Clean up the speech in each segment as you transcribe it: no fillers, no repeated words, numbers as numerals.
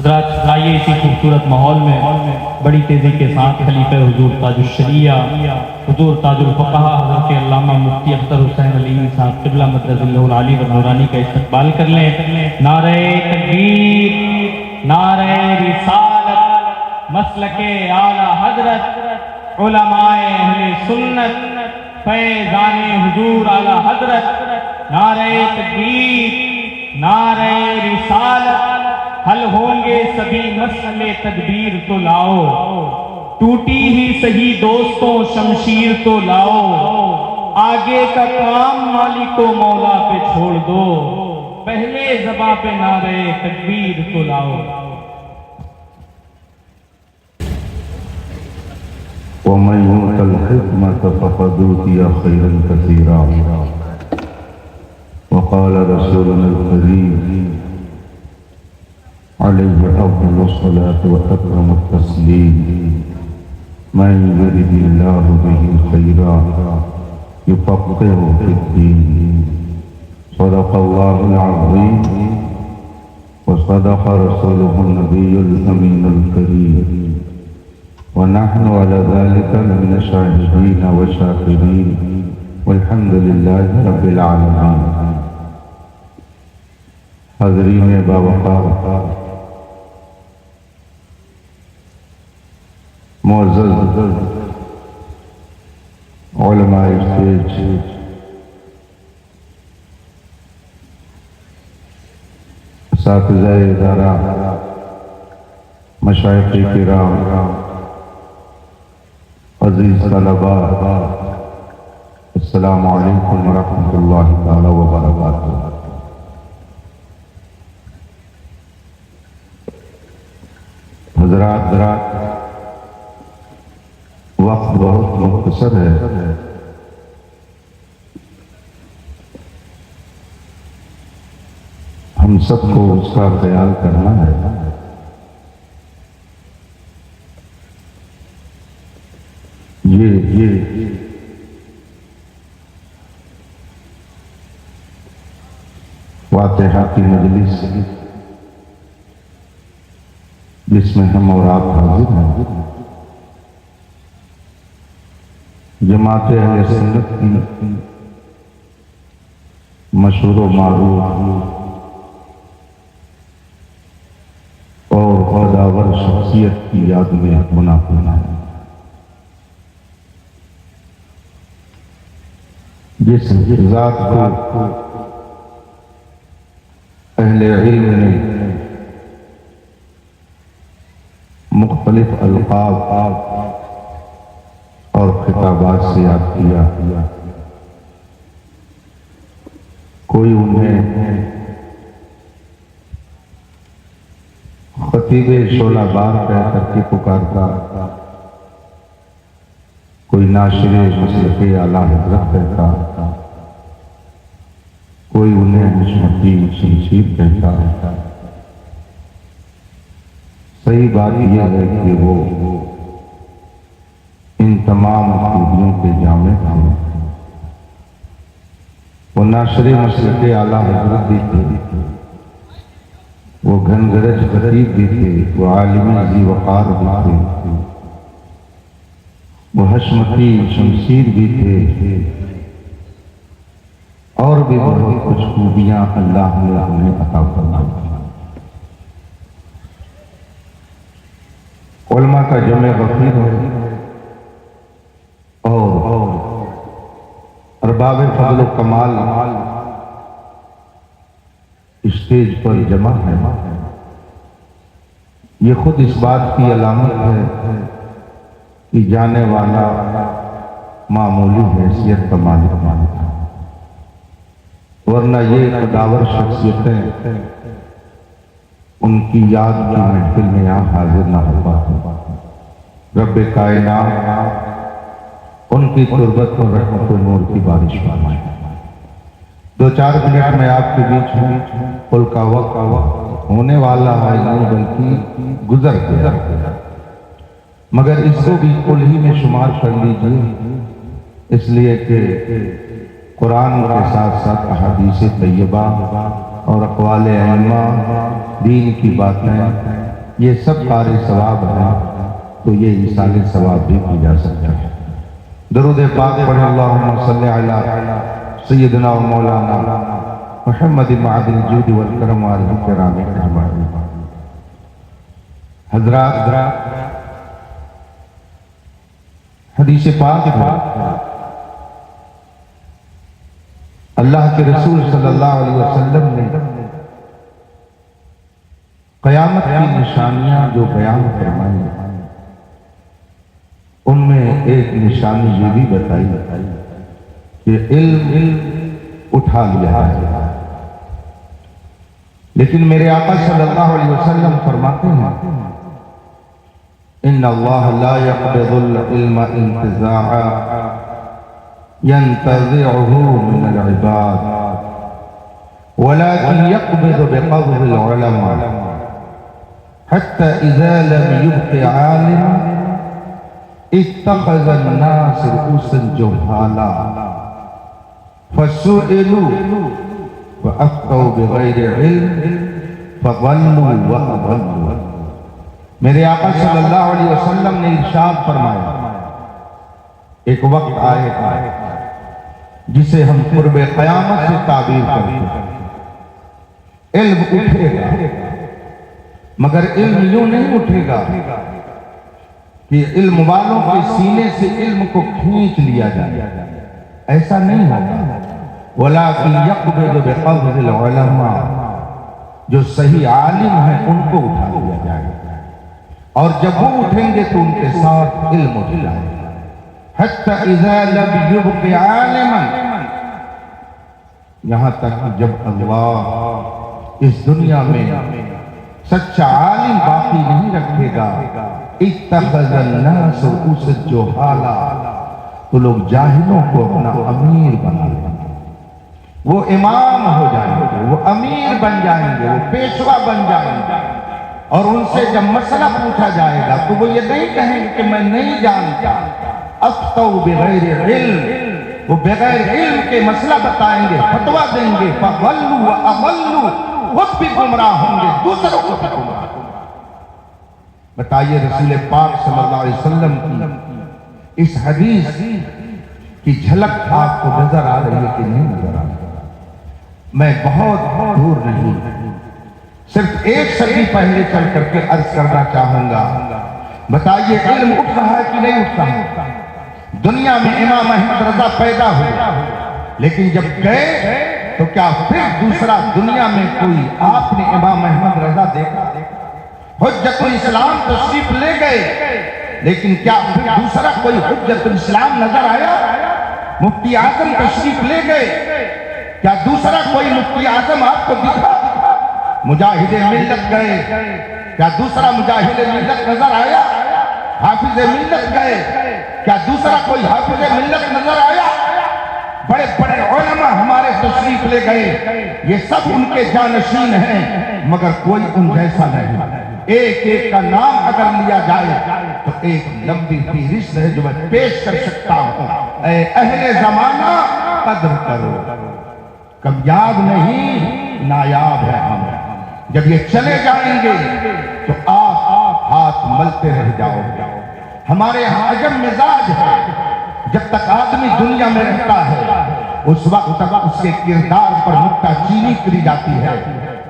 حضرات آئیے اسی خوبصورت ماحول میں بڑی تیزی کے ساتھ خلیفہ حضور تاج الشریعہ حضور تاج الفقہا حضرت علامہ مفتی اختر حسین علی صاحب قبلہ مدد اللہ العالی و نورانی کا استقبال کر لیں۔ نعرہ تکبیر، نعرہ رسالت، مسلک اعلی حضرت، علماء اہل سنت، فیضان حضور اعلی حضرت، نعرہ تکبیر، نعرہ رسالت، حل ہوں گے سبھی مسئلے تدبیر تو لاؤ، ٹوٹی ہی سہی دوستوں شمشیر تو لاؤ، آگے کا کام مالک و مولا پہ چھوڑ دو، پہلے زباں پہ نعرہ تکبیر تو لاؤ۔ وَمَنْ يُؤْتَ الْحِكْمَةَ فَقَدْ أُوتِيَ خَيْرًا كَثِيرًا وقال رسولنا الكريم عليه أفضل الصلاة وأكرم التسليم من يرد الله به خيرا يفقهه في الدين صدق الله العظيم وصدق رسوله النبي الأمين الكريم ونحن على ذلك من الشاهدين والشاكرين والحمد لله رب العالمين۔ حاضرین باوقار معزز علماء اسٹیج، اساتذہ ادارہ، مشائخ کرام، عزیز طلباء، السلام علیکم ورحمۃ اللہ تعالی وبرکاتہ۔ حضرات، وقت بہت مختصر ہے، ہم سب کو اس کا خیال کرنا ہے۔ یہ فاتحہ کی مجلس جس میں ہم اور آپ حاضر ہیں، جماعت اہل سنت کی مشہور و معروف اور قداور شخصیت کی یاد میں منعقد ہے، جس ذات کو اہل علم نے مختلف القاب اور خطابات سے یاد کیا۔ کوئی انہیں خطیب شعلہ بار کہہ کر کے پکارتا، کوئی ناشر مسلک اعلی حضرت کہتا، کوئی انہیں حشمتی شمشیر کہتا۔ صحیح بات یہ ہے کہ وہ ان تمام خوبیوں کے جامع تھے۔ وہ ناشر مسلک اعلی حضرت بھی تھے، وہ گھن گرج خطیب بھی تھے، وہ عالم ذی وقار بھی تھے، وہ حشمتی شمشیر بھی تھے، اور بھی بہت کچھ خوبیاں اللہ نے انہیں عطا فرمائی۔ علماء کا جمع غفیر ہے اور ارباب فضل و کمال اسٹیج پر جمع ہے۔ یہ خود اس بات کی علامت ہے کہ جانے والا معمولی حیثیت کا مالک ہے، ورنہ یہ قداور شخصیتیں ان کی یاد کی محفل میں یہاں حاضر نہ ہو پاتے۔ رب کائنات ان کی تربت اور رحمت و نور کی بارش فرمائے۔ 2-4 منٹ میں آپ کے بیچ ہوں، قل کا وقت ہونے والا ہے نہیں بلکہ گزر گیا، مگر اس کو بھی قل ہی میں شمار کر لیجیے، اس لیے کہ قرآن کے ساتھ ساتھ احادیث طیبہ اور اقوال ائمہ، دین کی باتیں یہ سب کار ثواب ہے تو یہ ایصال ثواب بھی کی جا سکتا ہے۔ درود پاک پڑھیں اللہم صلی علی سیدنا و مولانا محمد معدن الجود والکرم والہ کرام اجمعین۔ حضرات حدیث پاک ہے، اللہ کے رسول صلی اللہ علیہ وسلم نے قیامت کی نشانیاں جو بیان فرمائی ان میں ایک نشانی یہ بھی بتائی کہ علم اٹھا لیا ہے، لیکن میرے آقا صلی اللہ علیہ وسلم فرماتے ہیں ان اللہ لا يقبض العلم انتزاعا ينتزعه من العباد ولكن يقبض بقبض العلماء حتى إذا لم يبق عالم اتخذ الناس رؤوسا جهالا فسئلوا فأفتوا بغير علم فضلوا وأضلوا۔ میرے آقا صلی اللہ علیہ وسلم نے ارشاد فرمایا ایک وقت آئے گا جسے ہم قرب قیامت سے تعبیر کرتے ہیں، علم اٹھے گا مگر علم یوں نہیں اٹھے گا کہ علم والوں کے سینے سے علم کو کھینچ لیا جائے، ایسا نہیں ہوگا۔ وَلَكِنْ يَقْبِضُ بِقَبْضِ الْعُلَمَاء، جو صحیح عالم ہیں ان کو اٹھا لیا جائے اور جب وہ اٹھیں گے تو ان کے ساتھ علم اٹھ جائے گا۔ حَتَّى إِذَا لَمْ يُبْقِ عَالِمًا، یہاں تک جب اللہ اس دنیا میں سچا عالم باقی نہیں رکھے گا، اتخذ الناس رؤوسا جہالا، تو لوگ جاہلوں کو اپنا امیر بنا لیں گے، وہ امام ہو جائیں گے، وہ امیر بن جائیں گے، وہ پیشوا بن جائیں گے، اور ان سے جب مسئلہ پوچھا جائے گا تو وہ یہ نہیں کہیں گے کہ میں نہیں جانتا، افتوا بغیر علم، وہ بغیر علم کے مسئلہ بتائیں گے، فتویٰ دیں گے، فضلوا واضلوا، خود بھی گمراہ ہوں گے، دوسروں کو بھی گمراہ ہوں گے۔ بتائیے رسول پاک صلی اللہ علیہ وسلم کی اس حدیث کی جھلک آپ کو نظر آ رہی ہے کہ نہیں نظر آ رہی؟ میں بہت دور نہیں، صرف ایک صدی پہلے چل کر کے عرض کرنا چاہوں گا۔ بتائیے علم اٹھ رہا ہے کہ نہیں اٹھ رہا؟ دنیا میں امام احمد رضا پیدا ہوئے، لیکن جب گئے تو کیا پھر دوسرا دنیا میں کوئی آپ نے امام احمد رضا دیکھا؟ حجت الاسلام تشریف لے گئے، لیکن کیا پھر دوسرا کوئی حجت الاسلام نظر آیا؟ مفتی اعظم تشریف لے گئے، کیا دوسرا کوئی مفتی اعظم آپ کو دکھا؟ مجاہد ملت گئے، کیا دوسرا مجاہد ملت نظر آیا؟ حافظ ملت گئے، کیا دوسرا کوئی حافظ ملت نظر آیا؟ بڑے بڑے علماء ہمارے تشریف لے گئے، یہ سب ان کے جانشین ہیں مگر کوئی ان جیسا نہیں۔ ایک ایک کا نام اگر لیا جائے تو ایک لمبی فہرست ہے جو میں پیش کر سکتا ہوں۔ اے اہل زمانہ قدر کرو، کب یاد نہیں نایاب ہے ہم، جب یہ چلے جائیں گے تو آپ ہاتھ ملتے رہ جاؤ گے۔ ہمارے یہاں عجب مزاج ہے، جب تک آدمی دنیا میں رہتا ہے اس وقت تک اس کے کردار پر نکتہ چینی کری جاتی ہے،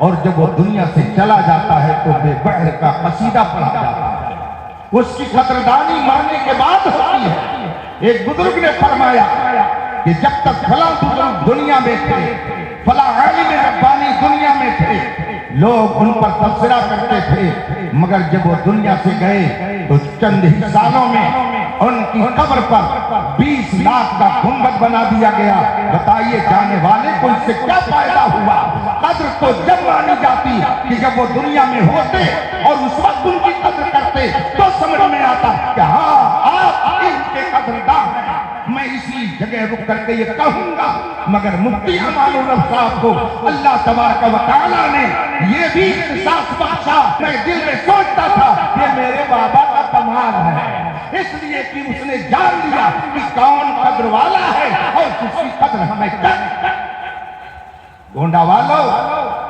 اور جب وہ دنیا سے چلا جاتا ہے تو بے بحر کا قصیدہ پڑھا جاتا ہے، اس کی قدردانی مرنے کے بعد ہوتی ہے۔ ایک بزرگ نے فرمایا کہ جب تک فلاں بزرگ دنیا میں تھے، فلاں عالم ربانی دنیا میں تھے، لوگ ان پر تبصرہ کرتے تھے، مگر جب وہ دنیا سے گئے تو چند ہی سالوں میں ان کی قبر پر 20 لاکھ کا گنبد بنا دیا گیا۔ بتائیے جانے والے کو اس سے کیا فائدہ ہوا؟ قدر تو جب مانی جاتی کہ جب وہ دنیا میں ہوتے اور اس وقت ان کی قدر کرتے تو سمجھ میں آتا کہ ہاں آپ ان کے قدردان ہیں۔ میں اسی جگہ رک کر کے یہ کہوں گا، مگر مفتی امان الرب صاحب کو اللہ تبارک و تعالیٰ نے یہ بھی احساس بخشا۔ میں دل میں سوچتا تھا یہ میرے بابا کا کمال ہے، اس لیے کہ اس نے جان لیا کہ کون قدر والا ہے اور کس کی قدر ہمیں کر۔ گونڈا والو